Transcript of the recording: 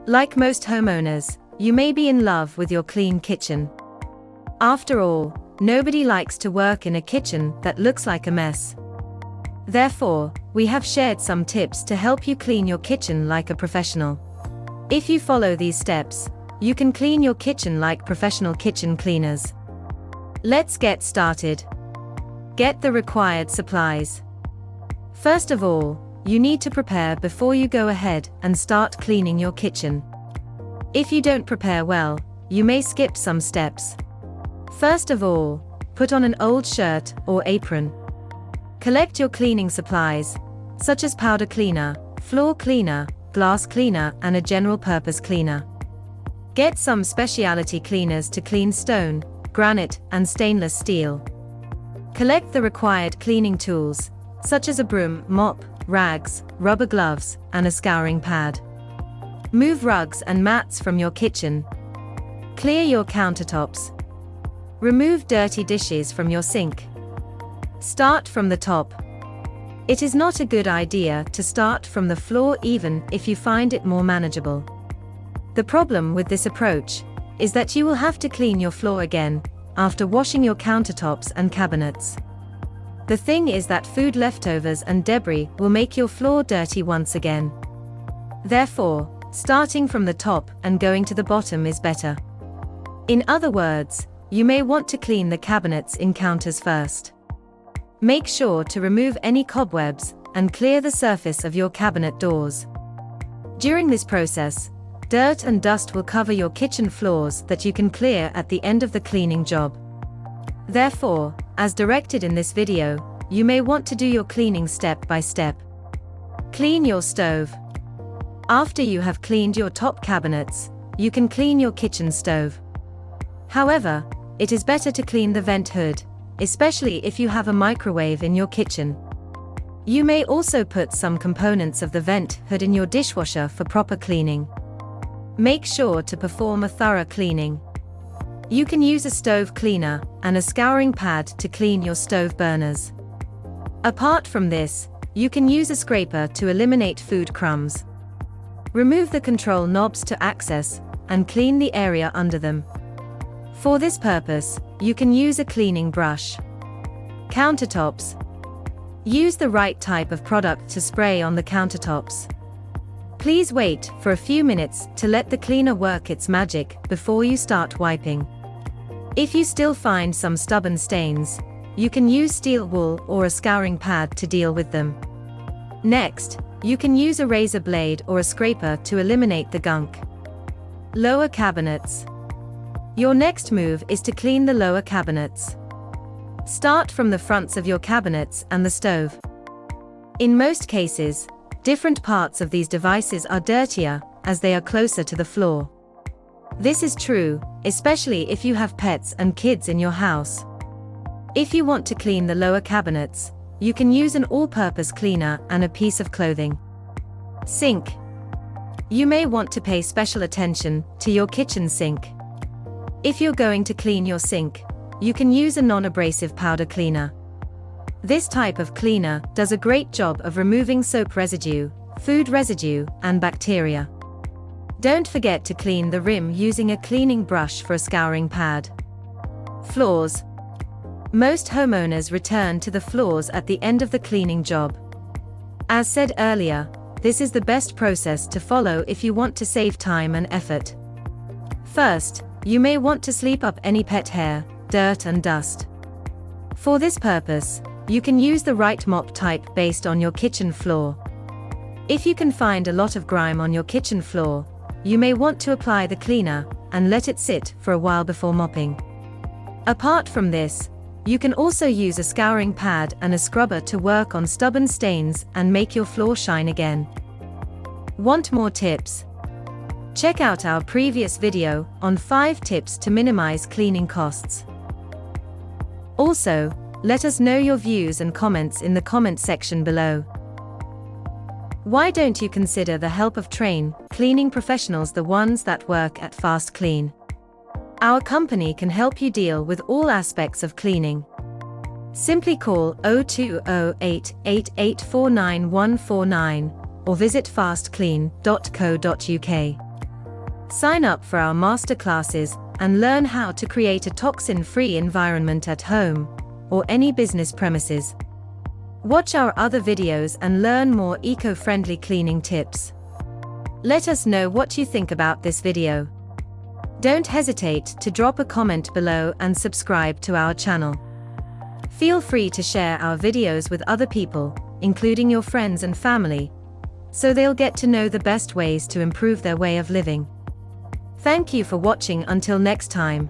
Like most homeowners, you may be in love with your clean kitchen. After all, nobody likes to work in a kitchen that looks like a mess. Therefore, we have shared some tips to help you clean your kitchen like a professional. If you follow these steps, you can clean your kitchen like professional kitchen cleaners. Let's get started. Get the required supplies. First of all, you need to prepare before you go ahead and start cleaning your kitchen. If you don't prepare well, you may skip some steps. First of all, put on an old shirt or apron. Collect your cleaning supplies, such as powder cleaner, floor cleaner, glass cleaner, and a general purpose cleaner. Get some specialty cleaners to clean stone, granite, and stainless steel. Collect the required cleaning tools, such as a broom, mop, rags, rubber gloves, and a scouring pad. Move rugs and mats from your kitchen. Clear your countertops. Remove dirty dishes from your sink. Start from the top. It is not a good idea to start from the floor even if you find it more manageable. The problem with this approach is that you will have to clean your floor again after washing your countertops and cabinets. The thing is that food leftovers and debris will make your floor dirty once again. Therefore, starting from the top and going to the bottom is better. In other words, you may want to clean the cabinets in counters first. Make sure to remove any cobwebs and clear the surface of your cabinet doors. During this process, dirt and dust will cover your kitchen floors that you can clear at the end of the cleaning job. Therefore, as directed in this video, you may want to do your cleaning step by step. Clean your stove. After you have cleaned your top cabinets, you can clean your kitchen stove. However, it is better to clean the vent hood, especially if you have a microwave in your kitchen. You may also put some components of the vent hood in your dishwasher for proper cleaning. Make sure to perform a thorough cleaning. You can use a stove cleaner and a scouring pad to clean your stove burners. Apart from this, you can use a scraper to eliminate food crumbs. Remove the control knobs to access and clean the area under them. For this purpose, you can use a cleaning brush. Countertops. Use the right type of product to spray on the countertops. Please wait for a few minutes to let the cleaner work its magic before you start wiping. If you still find some stubborn stains, you can use steel wool or a scouring pad to deal with them. Next, you can use a razor blade or a scraper to eliminate the gunk. Lower cabinets. Your next move is to clean the lower cabinets. Start from the fronts of your cabinets and the stove. In most cases, different parts of these devices are dirtier, as they are closer to the floor. This is true, especially if you have pets and kids in your house. If you want to clean the lower cabinets, you can use an all-purpose cleaner and a piece of clothing. Sink. You may want to pay special attention to your kitchen sink. If you're going to clean your sink, you can use a non-abrasive powder cleaner. This type of cleaner does a great job of removing soap residue, food residue, and bacteria. Don't forget to clean the rim using a cleaning brush for a scouring pad. Floors. Most homeowners return to the floors at the end of the cleaning job. As said earlier, this is the best process to follow if you want to save time and effort. First, you may want to sweep up any pet hair, dirt and dust. For this purpose, you can use the right mop type based on your kitchen floor. If you can find a lot of grime on your kitchen floor, you may want to apply the cleaner and let it sit for a while before mopping. Apart from this, you can also use a scouring pad and a scrubber to work on stubborn stains and make your floor shine again. Want more tips? Check out our previous video on 5 tips to minimize cleaning costs. Also, let us know your views and comments in the comment section below. Why don't you consider the help of trained cleaning professionals, the ones that work at FastKlean? Our company can help you deal with all aspects of cleaning. Simply call 0208 8849 149 or visit fastklean.co.uk. Sign up for our masterclasses and learn how to create a toxin-free environment at home or any business premises. Watch our other videos and learn more eco-friendly cleaning tips. Let us know what you think about this video. Don't hesitate to drop a comment below and subscribe to our channel. Feel free to share our videos with other people, including your friends and family, so they'll get to know the best ways to improve their way of living. Thank you for watching. Until next time.